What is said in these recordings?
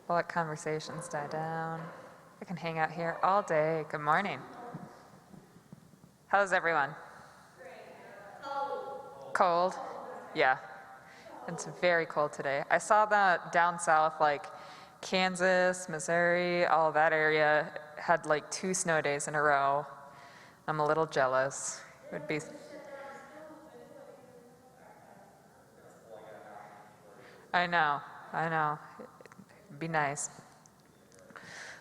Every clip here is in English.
We'll let conversations die down. I can hang out here all day. Good morning. How's everyone? Cold? Yeah. It's very cold today. I saw that down south, like Kansas, Missouri, all that area had like 2 snow days in a row. I'm a little jealous. It would be. I know. It'd be nice.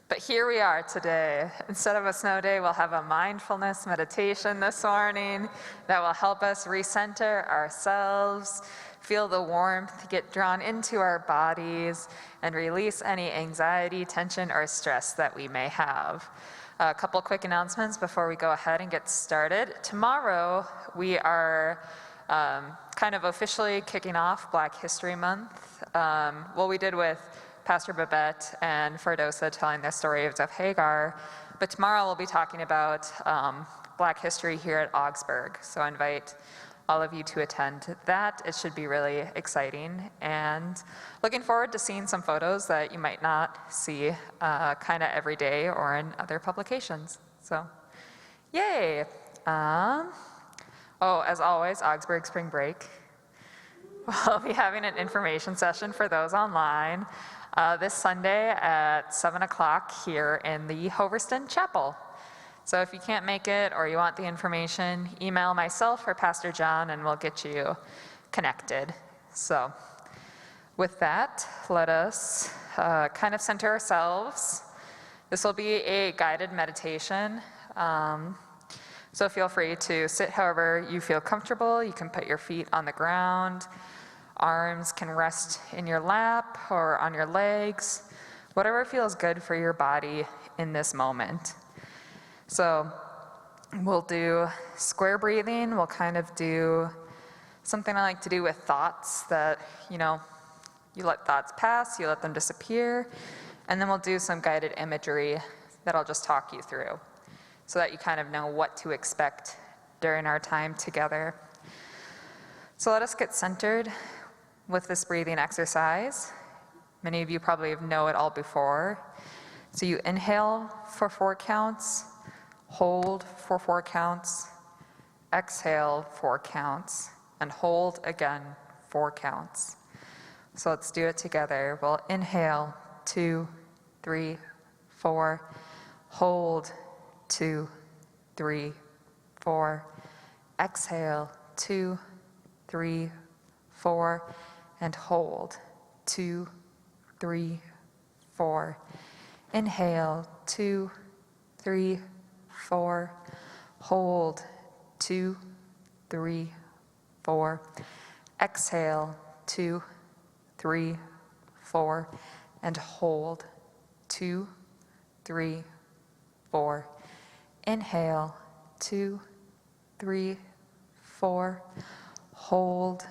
But here we are today. Instead of a snow day, we'll have a mindfulness meditation this morning that will help us recenter ourselves, feel the warmth, get drawn into our bodies, and release any anxiety, tension, or stress that we may have. A couple quick announcements before we go ahead and get started. Tomorrow, we are kind of officially kicking off Black History Month. We did with Pastor Babette and Ferdosa telling their story of Hagar, but tomorrow we'll be talking about Black history here at Augsburg. So I invite all of you to attend that. It should be really exciting, and looking forward to seeing some photos that you might not see kind of every day or in other publications. So, yay! As always, Augsburg Spring Break. We'll be having an information session for those online this Sunday at 7 o'clock here in the Hoverston Chapel. So if you can't make it or you want the information, email myself or Pastor John and we'll get you connected. So with that, let us kind of center ourselves. This will be a guided meditation. So feel free to sit however you feel comfortable. You can put your feet on the ground. Arms can rest in your lap or on your legs, whatever feels good for your body in this moment. So we'll do square breathing. We'll kind of do something I like to do with thoughts that, you let thoughts pass, you let them disappear, and then we'll do some guided imagery that I'll just talk you through so that you kind of know what to expect during our time together. So let us get centered with this breathing exercise. Many of you probably know it all before. So you inhale for 4 counts, hold for 4 counts, exhale 4 counts, and hold again 4 counts. So let's do it together. We'll inhale 2, 3, 4, hold 2, 3, 4, exhale 2, 3, 4, and hold 2, 3, 4. Inhale 2, 3, 4. Hold 2, 3, 4. Exhale 2, 3, 4, and hold 2, 3, 4. Inhale 2, 3, 4. Hold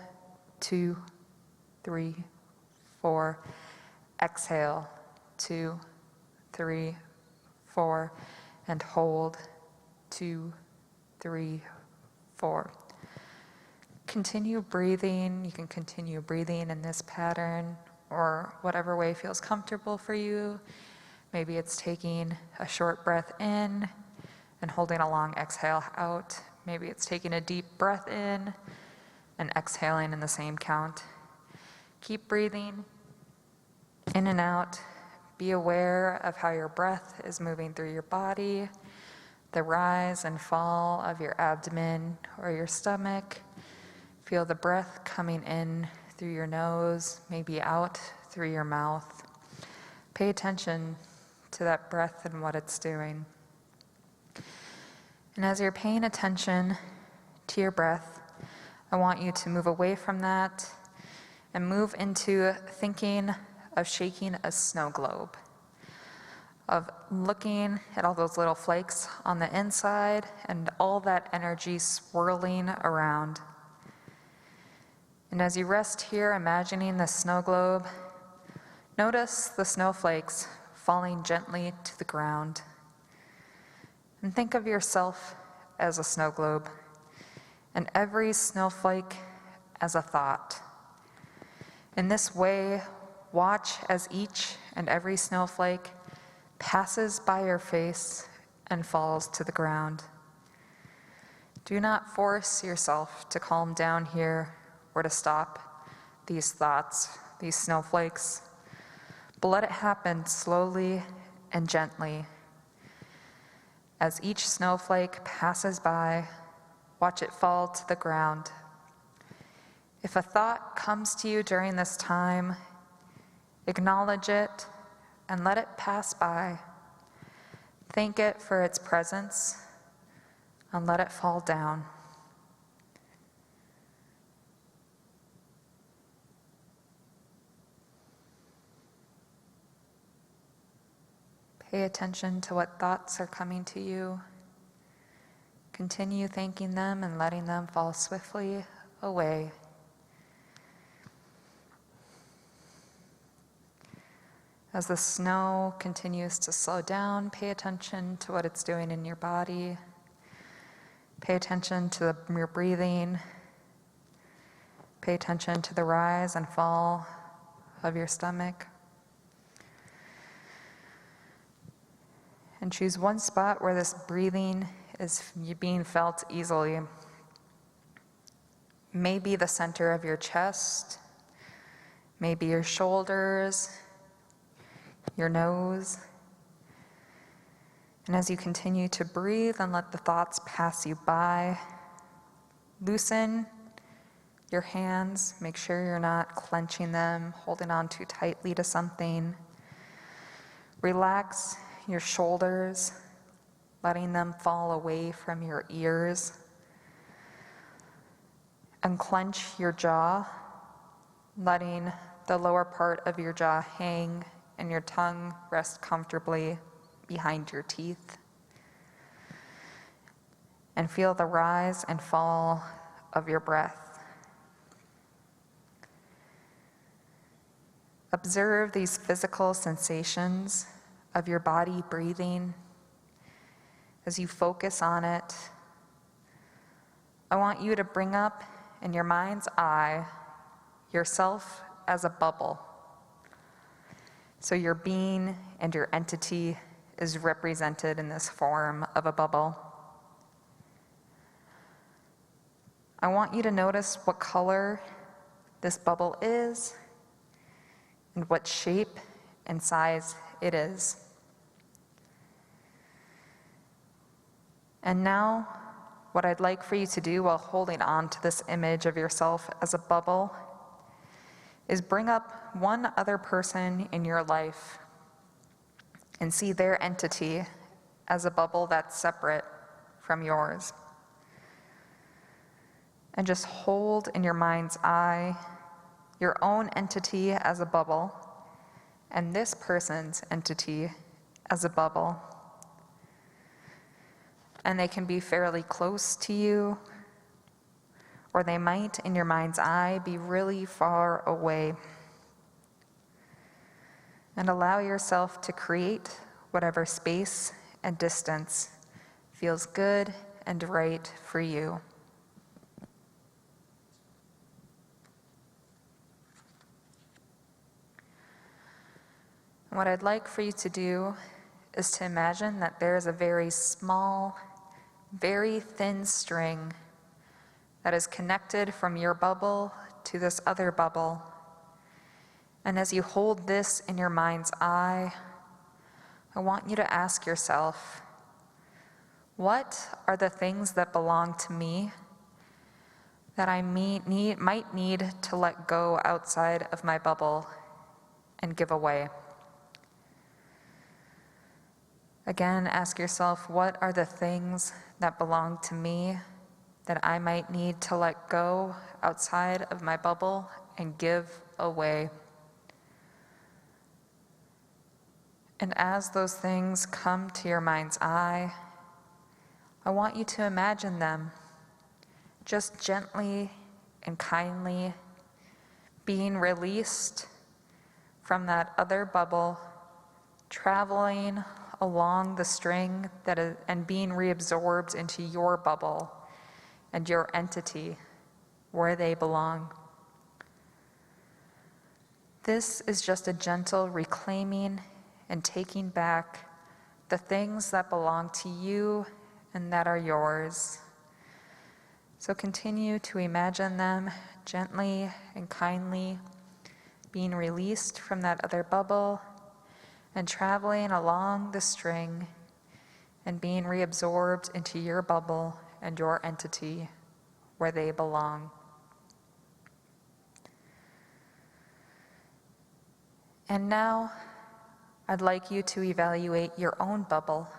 2, 3, 4. Exhale 2, 3, 4, and hold 2, 3, 4. Continue breathing. You can continue breathing in this pattern or whatever way feels comfortable for you. Maybe it's taking a short breath in and holding a long exhale out. Maybe it's taking a deep breath in and exhaling in the same count. Keep breathing in and out. Be aware of how your breath is moving through your body, the rise and fall of your abdomen or your stomach. Feel the breath coming in through your nose, maybe out through your mouth. Pay attention to that breath and what it's doing. And as you're paying attention to your breath, I want you to move away from that and move into thinking of shaking a snow globe, of looking at all those little flakes on the inside and all that energy swirling around. And as you rest here, imagining the snow globe, notice the snowflakes falling gently to the ground. And think of yourself as a snow globe, and every snowflake as a thought. In this way, watch as each and every snowflake passes by your face and falls to the ground. Do not force yourself to calm down here or to stop these thoughts, these snowflakes, but let it happen slowly and gently. As each snowflake passes by, watch it fall to the ground. If a thought comes to you during this time, acknowledge it and let it pass by. Thank it for its presence and let it fall down. Pay attention to what thoughts are coming to you. Continue thanking them and letting them fall swiftly away. As the snow continues to slow down, pay attention to what it's doing in your body. Pay attention to your breathing. Pay attention to the rise and fall of your stomach. And choose one spot where this breathing is being felt easily. Maybe the center of your chest, maybe your shoulders, your nose. And as you continue to breathe and let the thoughts pass you by, loosen your hands. Make sure you're not clenching them, holding on too tightly to something. Relax your shoulders, letting them fall away from your ears. Unclench your jaw, letting the lower part of your jaw hang and your tongue rest comfortably behind your teeth. And feel the rise and fall of your breath. Observe these physical sensations of your body breathing. As you focus on it, I want you to bring up in your mind's eye yourself as a bubble. So your being and your entity is represented in this form of a bubble. I want you to notice what color this bubble is and what shape and size it is. And now, what I'd like for you to do while holding on to this image of yourself as a bubble is bring up one other person in your life and see their entity as a bubble that's separate from yours. And just hold in your mind's eye your own entity as a bubble and this person's entity as a bubble. And they can be fairly close to you, or they might, in your mind's eye, be really far away. And allow yourself to create whatever space and distance feels good and right for you. And what I'd like for you to do is to imagine that there is a very small, very thin string that is connected from your bubble to this other bubble. And as you hold this in your mind's eye, I want you to ask yourself, what are the things that belong to me that I might need to let go outside of my bubble and give away? Again, ask yourself, what are the things that belong to me that I might need to let go outside of my bubble and give away? And as those things come to your mind's eye, I want you to imagine them just gently and kindly being released from that other bubble, traveling along the string and being reabsorbed into your bubble and your entity where they belong. This is just a gentle reclaiming and taking back the things that belong to you and that are yours. So continue to imagine them gently and kindly being released from that other bubble and traveling along the string and being reabsorbed into your bubble and your entity where they belong. And now, I'd like you to evaluate your own bubble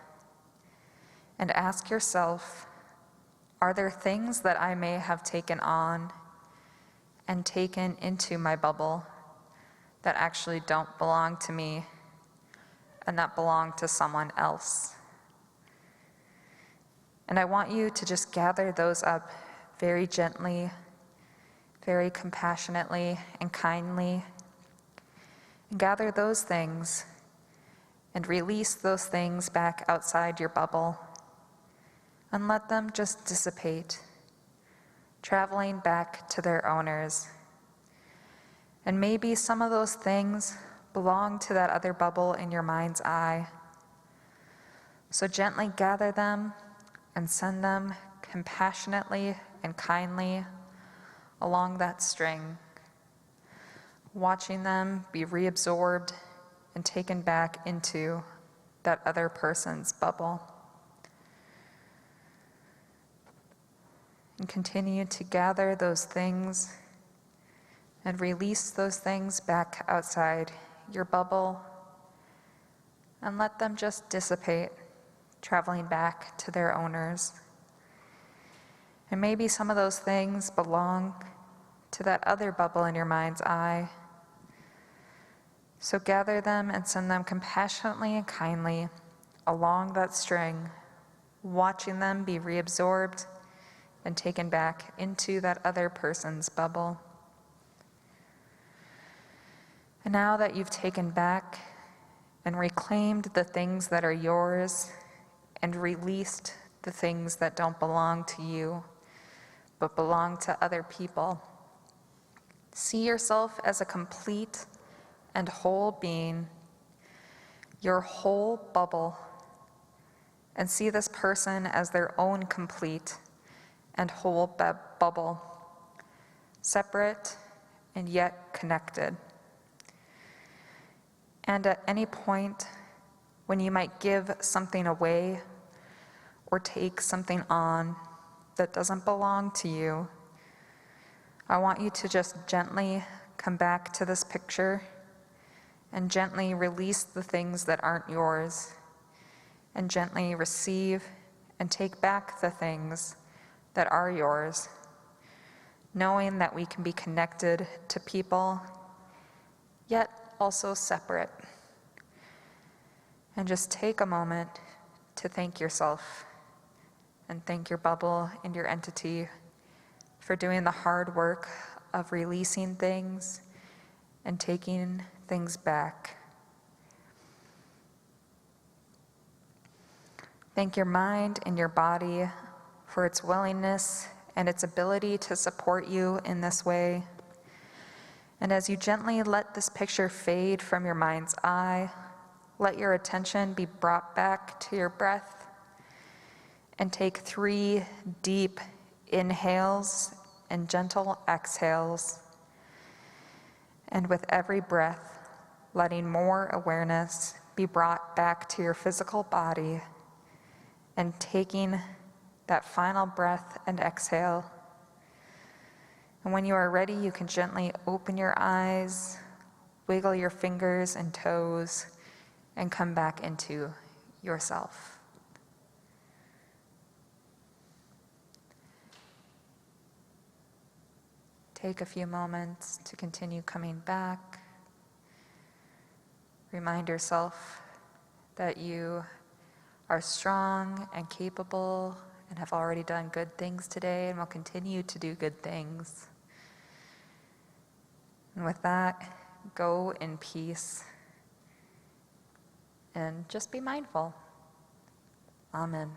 and ask yourself, are there things that I may have taken on and taken into my bubble that actually don't belong to me and that belong to someone else? And I want you to just gather those up very gently, very compassionately and kindly, and gather those things and release those things back outside your bubble and let them just dissipate, traveling back to their owners. And maybe some of those things belong to that other bubble in your mind's eye. So gently gather them and send them compassionately and kindly along that string, watching them be reabsorbed and taken back into that other person's bubble. And continue to gather those things and release those things back outside your bubble and let them just dissipate, traveling back to their owners. And maybe some of those things belong to that other bubble in your mind's eye. So gather them and send them compassionately and kindly along that string, watching them be reabsorbed and taken back into that other person's bubble. And now that you've taken back and reclaimed the things that are yours and released the things that don't belong to you but belong to other people, see yourself as a complete and whole being, your whole bubble, and see this person as their own complete and whole bubble, separate and yet connected. And at any point when you might give something away or take something on that doesn't belong to you, I want you to just gently come back to this picture and gently release the things that aren't yours, and gently receive and take back the things that are yours, knowing that we can be connected to people, yet also separate. And just take a moment to thank yourself and thank your bubble and your entity for doing the hard work of releasing things and taking things back. Thank your mind and your body for its willingness and its ability to support you in this way. And as you gently let this picture fade from your mind's eye, let your attention be brought back to your breath and take 3 deep inhales and gentle exhales. And with every breath, letting more awareness be brought back to your physical body and taking that final breath and exhale. And when you are ready, you can gently open your eyes, wiggle your fingers and toes, and come back into yourself. Take a few moments to continue coming back. Remind yourself that you are strong and capable and have already done good things today and will continue to do good things. And with that, go in peace and just be mindful. Amen.